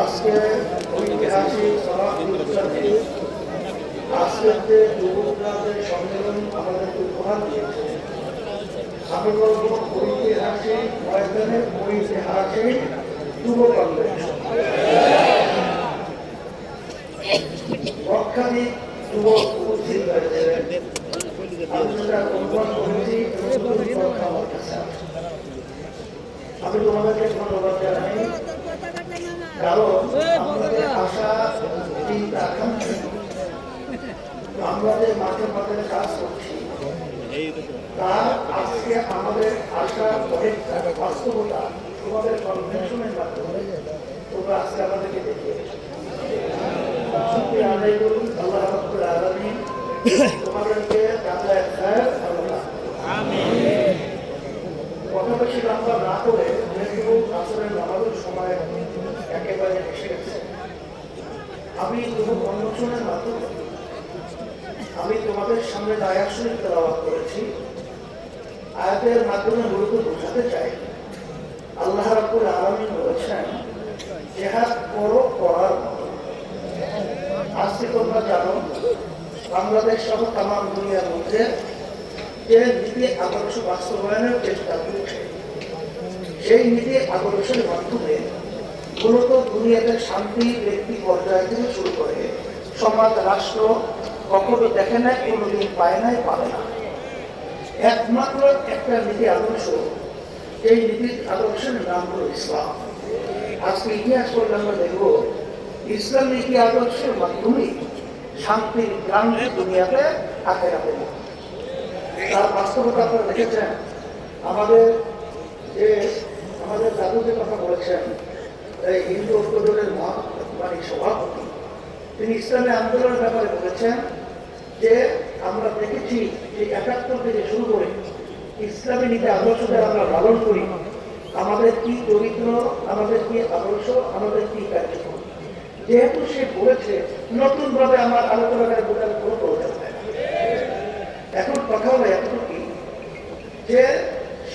আজকে ঐতিহাসিক আজকের যে যুবকদের সম্মেলন আমাদেরকে উপহার দিয়েছে, আমি বলব ঐতিহাসিক ময়দানের ঐতিহাসিক যুব কনভেনশন। লক্ষাধিক যুবক উপস্থিত হয়েছিলেন। আমি সেটা অনুমান করেছি, আমি তোমাদেরকে ধন্যবাদ জানাই, কারণ আমাদের আশা চিন্তা আকাঙ্ক্ষা আমরা যে মাঠে মাঠে কাজ করছি তা আজকে আমাদের আশা অনেকটা বাস্তবতা তোমাদের কনভেনশনের মাধ্যমে তোমরা আজকে আমাদেরকে দেখিয়েছো। শুকরিয়া আদায় করুন আল্লাহ রাব্বুল আলামিন তোমাদেরকে জাযায়ে খায়র আমিন। কথা বেশি লম্বা না করে যেহেতু আসরের নামাজের সময় একেবারে এসে গেছে, আমি যুব কনভেনশনের মাধ্যমে আমি তোমাদের সামনে আয়াত শরীফ তেলাওয়াত করেছি। আয়াতের মাধ্যমে মূলত বোঝাতে চাই আল্লাহ রাব্বুল আলামিন বলেছেন জিহাদ করো করার মতো। আজকে তোমরা জানো বাংলাদেশ সহ তামাম দুনিয়ার মধ্যে যে নীতি আদর্শ বাস্তবায়নের চেষ্টা করছে, সেই নীতি আদর্শের মাধ্যমে মূলত দুনিয়াতে শান্তি ব্যক্তি পর্যায় থেকে শুরু করে সমাজ রাষ্ট্র কখনো দেখে নাই, কোনোদিন পায় নাই, পাবে না। একমাত্র একটা নীতি আদর্শ, এই নীতি আদর্শের নাম হল ইসলাম। আজকে ইতিহাস করলে আমরা দেখব ইসলাম নীতি আদর্শের মাধ্যমে শান্তির ক্রান্তি দুনিয়াতে আখেরাতে। তার বাস্তবতা আপনারা দেখেছেন। আমাদের দাদু যে কথা বলেছেন, এই হিন্দু ঐক্যদলের সভাপতি, তিনি ইসলামী আন্দোলনের ব্যাপারে বলেছেন যে আমরা দেখেছি যে ৭১ থেকে শুরু করে ইসলামী নীতি আদর্শদের আমরা লালন করি, আমাদের কি চরিত্র, আমাদের কি আদর্শ, আমাদের কি কার্যক্রম। যেহেতু সে বলেছে, নতুন ভাবে আমার আলোচনার বোঝার কোনো প্রয়োজন হয় না। এখন কথা হলো এতটুকু যে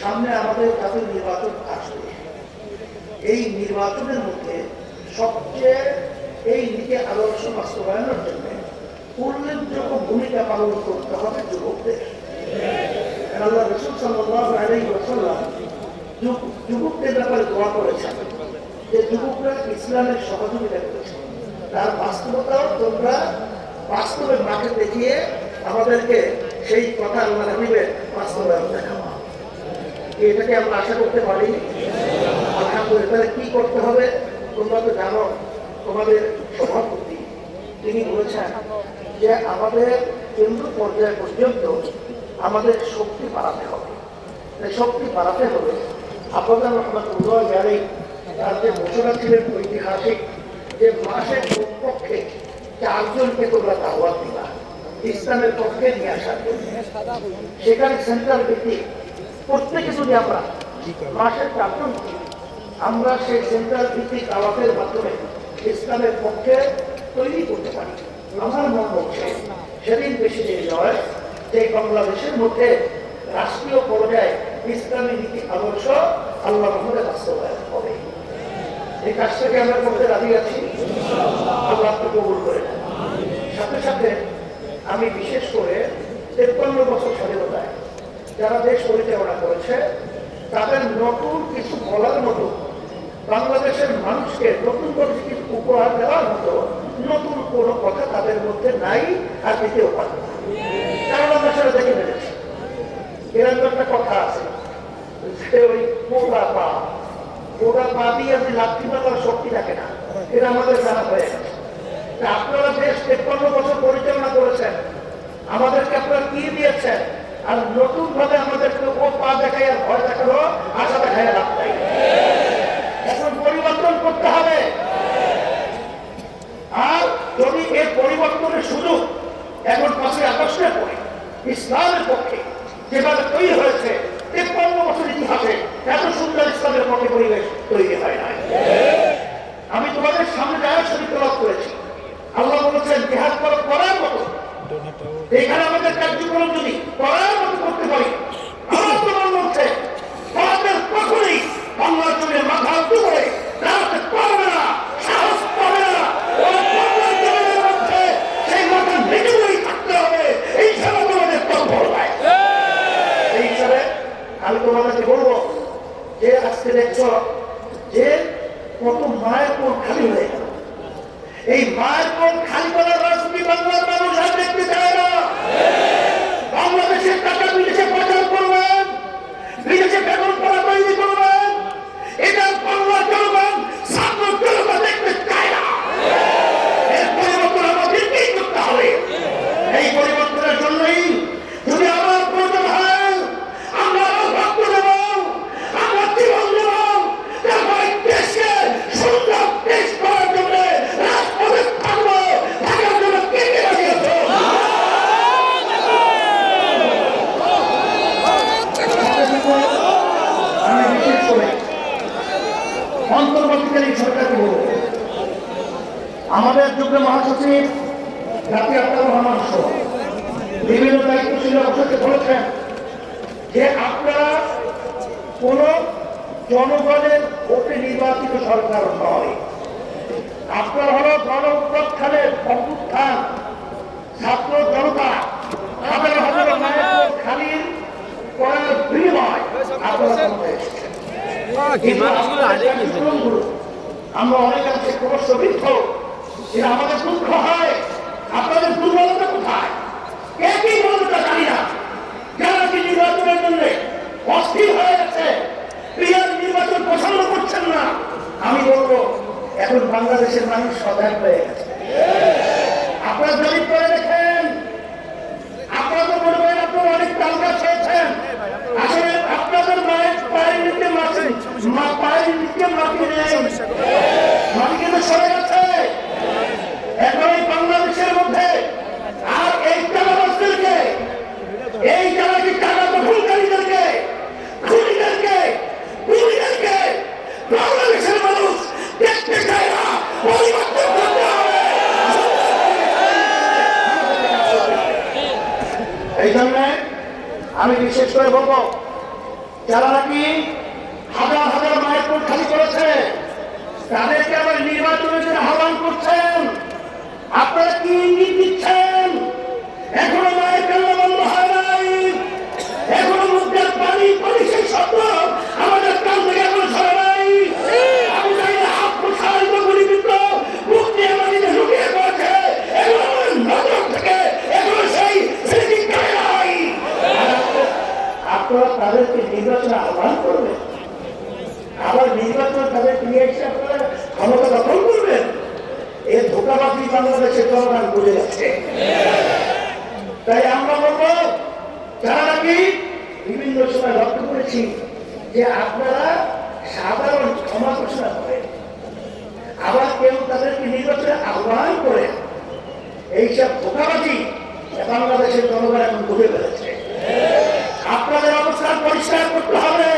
সামনে আমাদের জাতীয় নির্বাচন আসবে। এই নির্বাচনের মধ্যে সবচেয়ে এই নীতি আদর্শ বাস্তবায়নের জন্য উল্লেখযোগ্য ভূমিকা পালন করতে হবে যুবকদের। আল্লাহ রাসূল সাল্লাল্লাহু আলাইহি ওয়াসাল্লাম যুবকদের ব্যাপারে দোয়া করেছেন যে যুবকরা ইসলামের সহযোগিতা করেছে। তার বাস্তবতাও তোমরা বাস্তবে মাঠে দেখিয়ে আমাদেরকে সেই কথা আল্লাহ হাবিবের বাস্তবায়ন দেখাবো। এটাকে আমরা আশা করতে পারি। আলহামদুলিল্লাহ। কি করতে হবে তোমরা তো জানো, তোমাদের সভাপতি তিনি বলেছেন যে আমাদের কেন্দ্র পর্যায় পর্যন্ত আমাদের শক্তি বাড়াতে হবে। শক্তি বাড়াতে হলে আপনাদের রহমাতুল্লাহ আলাইহি তার যে ঘোষণা ছিলেন ঐতিহাসিক, যে মাসের পক্ষে 4 জনকে তোমরা দাওয়াত দিবা ইসলামের পক্ষে নিয়ে আসার জন্য। সেখানে সেন্ট্রাল ভিত্তিক প্রত্যেকে যদি আমরা মাসের 4 জন আমরা সেই সেন্ট্রাল ভিত্তিক দাওয়াতের মাধ্যমে ইসলামের পক্ষে তৈরি করতে পারি, আমার মনে হচ্ছে সেদিন বেশি দেরি নয় যে বাংলাদেশের মধ্যে রাষ্ট্রীয় পর্যায়ে ইসলামী নীতি আদর্শ আল্লাহ রহমতে বাস্তবায়ন হবে। এই কাজটাকে আমরা করতে রাজি আছি, আল্লাহ কবুল করে। সাথে সাথে আমি বিশেষ করে 53 বছর স্বাধীনতায় যারা দেশ পরিচালনা করেছে তাদের নতুন কিছু বলার মতো, বাংলাদেশের মানুষকে নতুন করে কিছু উপহার দেওয়ার মতো নতুন কোনো কথা তাদের মধ্যে নাই, আর দিতেও পারে না। কারণ আমরা সেটা দেখে ফেলেছি। এরকম একটা কথা আছে যে ওই পোড়া পা দিয়ে আপনি লাঠি মারার শক্তি থাকে না, এটা আমাদের জানা হয়ে গেছে। আপনারা দেশ 53 বছর পরিচালনা করেছেন, আমাদেরকে আপনারা কি দিয়েছেন? আর নতুন ভাবে আমাদেরকে ও পা দেখাই আর ভয় দেখালো, আশা দেখাই লাভ নাই। এখন পরিবর্তন করতে হবে। আর যদি এই পরিবর্তনের সুযোগ এখন 5ই আগস্টের পরে ইসলামের পক্ষে যেভাবে তৈরি হয়েছে, 53 বছর ইতিহাসে এত সুন্দর ইসলামের পক্ষে পরিবেশ তৈরি হয় নাই। আমি তোমাদের সামনে যাওয়ার শরীর তলব করেছি। আল্লাহ বলেছেন জিহাদ করার মতো, এখানে আমাদের কার্যক্রম যদি করার মতো করতে পারি, আমার তোমার মধ্যে আমাদের কখনই বাংলার জমির মাথা উঁচু করে দাঁড়াতে পারবে না, সাহস পাবে না। বাংলার জমির মধ্যে সেই মাথা নিজেই থাকতে হবে, এই হিসাবে তোমাদের কর্ম হয়। এই হিসাবে আমি তোমাদেরকে বলবো যে আজকে দেখছ যে কত মায়ের কোন খালি হয়ে গেল। এই মায়ের কোন খালি করার রাজনীতি বাংলার মানুষ আর দেখতে চায় না। বাংলাদেশের টাকা বিদেশে পাচার করবেন, বিদেশে বেতন করা তৈরি করবেন, এটা বাংলার জনগণ ছাত্র জনতা দেখতে চায় না। এর পরিবর্তন আমাদেরকেই করতে হবে। এই পরিবর্তনের জন্যই যদি আমার প্রয়োজন হয়, আমরা রক্ত দেব, আমরা জীবন দেব, তারপর দেশকে সুন্দর দেশ করার জন্য রাজপথে থাকবো। থাকার জন্য কে কে লাগিয়েছে? আমি বিশেষ করে অন্তর্বর্তীকালীন সরকারকে বলব, আমাদের যুগ্ম মহাসচিব জাতি আব্দুর রহমান সহ বিভিন্ন দায়িত্বশীল অফিসারকে বলেছেন যে আপনারা কোন জনগণের ভোটে নির্বাচিত সরকার নয়, আপনার হলো গণপ্রত্যানের অভ্যুত্থান, ছাত্র জনতা হাজার হাজার মায়ের খালির করার বিনিময় আপনারা ক্ষমতায় এসেছেন। আমরা অনেকাংশে ক্রমশবিদ্ধ, এটা আমাদের দুঃখ হয়। আপনাদের দুর্বলতা কোথায়? একই বলতে জানি না। যারা কি নির্বাচনের জন্য অস্থির হয়ে গেছে, ক্রিয়ার নির্বাচন পছন্দ করছেন না, আমি বলবো এখন বাংলাদেশের মানুষ সজাগ হয়ে গেছে। আপনারা জরিপ করে দেখেন, আপনারা তো মনে করেন আপনারা অনেক তালগাছ হয়েছেন। আসলে আপনাদের মায়ের পায়ের নিচে পায়ের নিচে মাটি নেই, মাটি কিন্তু সরে গেছে। এখন এই বাংলাদেশের মধ্যে আর এই টাকাবাজদেরকে, এই যারা কি টাকা দখলকারীদেরকে, খুনিদেরকে, খুনিদেরকে বাংলাদেশের মানুষ দেখতে চায় না। পরিবর্তন করতে হবে। এই জন্য আমি বিশেষ করে বলবো, যারা নাকি হাজার হাজার মায়ের কোল খালি করেছে, তাদেরকে আবার নির্বাচনের জন্য আহ্বান করছেন। আপনারা কি ইঙ্গিত দিচ্ছেন? এখনো মায়ের কান্না বন্ধ হয় নাই, এখনো মুখের পানি পুলিশের শব্দ আমাদের কান থেকে এখনো সরে নাই। আমি জানি না হাত প্রসারিত গুলিবিদ্ধ মুখ দিয়ে মাটিতে লুকিয়ে পড়েছে, এখনো আমাদের নজর থেকে এখনো সেই স্মৃতি কেড়ে নাই। আপনারা তাদেরকে নির্বাচনে আহ্বান করবেন, আবার নির্বাচন তাদেরকে নিয়ে এসে আপনারা ক্ষমতা দখল করবেন। এই ধোঁকাবাজি বাংলাদেশের জনগণ বুঝে যাচ্ছে। তাই আমরা বলবো, যারা নাকি বিভিন্ন সময় লক্ষ্য করেছি যে আপনারা সাধারণ ক্ষমা ঘোষণা করেন, আবার কেউ তাদেরকে নির্বাচনে আহ্বান করে, এইসব ধোঁকাবাজি বাংলাদেশের জনগণ এখন বুঝে ফেলেছে। আপনাদের অবস্থান পরিষ্কার করতে হবে।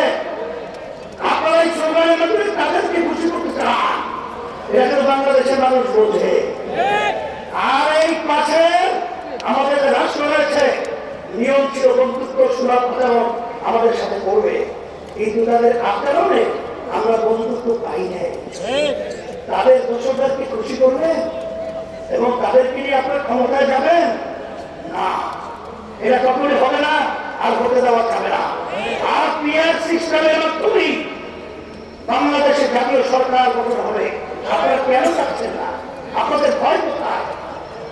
আপনারা এই সরকারের মাধ্যমে তাদেরকে খুশি করতে চান, এটা বাংলাদেশের মানুষ বোঝে। আর এই পাশে আমাদের রাষ্ট্র রয়েছে, নিয়ম ছিল বন্ধুত্ব সুলভ আচরণ আমাদের সাথে করবে, কিন্তু তাদের আচরণে আমরা বন্ধুত্ব পাই নাই। তাদের দোষরদেরকে খুশি করবে এবং তাদেরকে নিয়ে আপনার ক্ষমতায় যাবেন না, এটা কখনই হবে না, আর হতে দেওয়া যাবে না। আর পিয়ার সিস্টেমের মাধ্যমে বাংলাদেশের জাতীয় সরকার গঠন হবে। আপনারা কেন চাচ্ছেন না? আপনাদের ভয় কোথায়?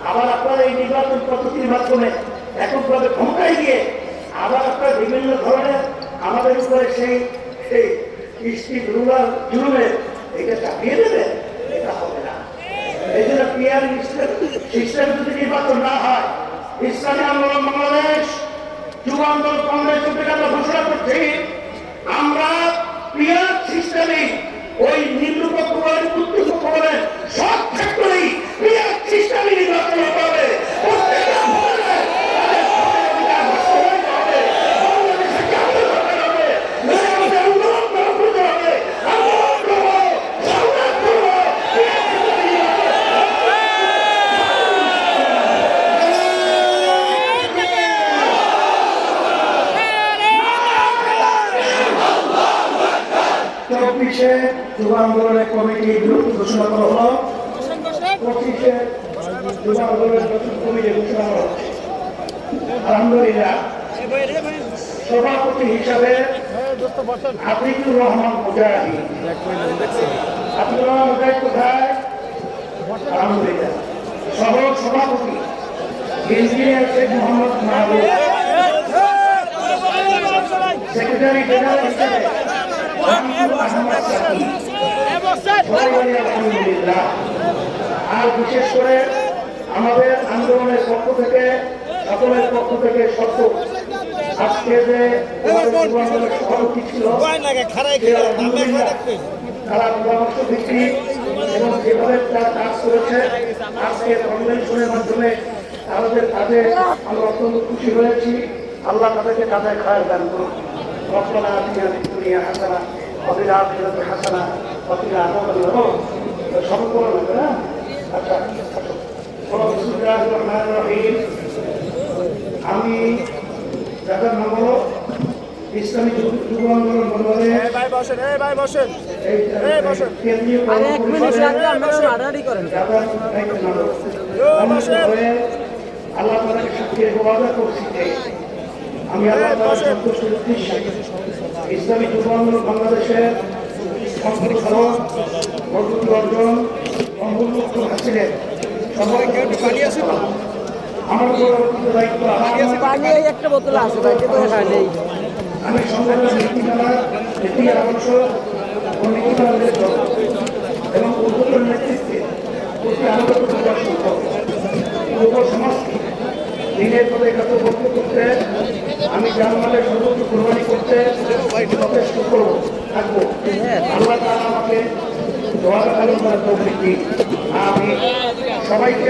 আবার আপনারা এই নির্বাচন পদ্ধতির মাধ্যমে এককভাবে ক্ষমতায় গিয়ে আবার আপনারা বিভিন্ন ধরনের আমাদের উপরে সেই জুলুমের এটা চাপিয়ে দেবেন, এটা হবে না। এই জন্য পিয়ার সিস্টেম যদি নির্বাচন না হয়, ইসলামী আন্দোলন বাংলাদেশ, যুব আন্দোলন কংগ্রেস থেকে আমরা ঘোষণা করছি, আমরা পিয়ার সিস্টেমে ওই নিম্নপক্ষ বলেন উচ্চপক্ষ বলেন সব ক্ষেত্রেই পিয়ার সিস্টেমে নির্বাচন হতে হবে। প্রত্যেকটা ভোটে তাদের ভোটের অধিকার বাস্তবায়িত হবে। বাংলাদেশে জাতীয় সরকার হবে, আমাদের আন্দোলন করা করতে হবে। আন্দোলন করবো, সংগ্রাম করবো, পিয়ার সিস্টেমে চব্বিশে যুব আন্দোলনের কমিটি বিরতি ঘোষণা করা হলো, 25-এ যুব আন্দোলনের নতুন কমিটি ঘোষণা করা হচ্ছে। আলহামদুলিল্লাহ, সভাপতি হিসাবে আতিকুর রহমান মুজাহিদ। আতিকুর রহমান মুজাহিদ কোথায়? আলহামদুলিল্লাহ। সহ সভাপতি ইঞ্জিনিয়ার শেখ মোহাম্মদ মাহবুব। সেক্রেটারি জেনারেল হিসেবে আলহামদুলিল্লাহ। আর বিশেষ করে আমাদের আন্দোলনের পক্ষ থেকে, সকলের পক্ষ থেকে শর্ত, আজকে যে সভাপতি ছিল তারা পরামর্শ ভিত্তি এবং যেভাবে তারা কাজ করেছে, আজকে কনভেনশনের মাধ্যমে আমাদের কাজে আমরা অত্যন্ত খুশি হয়েছি। আল্লাহ তাদেরকে কাজে খায় দান করুন। ربنا آتنا في الدنيا حسنة وفي الآخرة حسنة وقنا عذاب النار। সব করে নেবে না? আচ্ছা, বিসমিল্লাহির রহমানির রহিম। আমি যাদের নাম হলো ইসলামী যুব আন্দোলন বাংলাদেশ কেন্দ্রীয় আল্লাহ তাআলাকে সাক্ষী রেখে ওয়াদা করছি যে আমি আল্লাহ তাআলার সন্তুষ্টির উদ্দেশ্যে ইসলামী যুব আন্দোলন বাংলাদেশের সম্প্রসারণ, মজবুতি অর্জন, অমূল্য হাসিলের আমার পরবর্তী দায়িত্ব আমি সংগঠনের নীতিমালার অংশ ও নীতিমালাদের এবং উদ্যোগের নেতৃত্বে প্রতি আনুগত্য প্রদর্শন যুব সমাজকে দিনের পরে একত্রবদ্ধ করতে, আমি জানমালের সর্বোচ্চ কোরবানি করতে যথেষ্ট থাকবো। আল্লাহ তাআলা আমাকে দোয়া কালাম করার তৌফিক দিন। আমি সবাইকে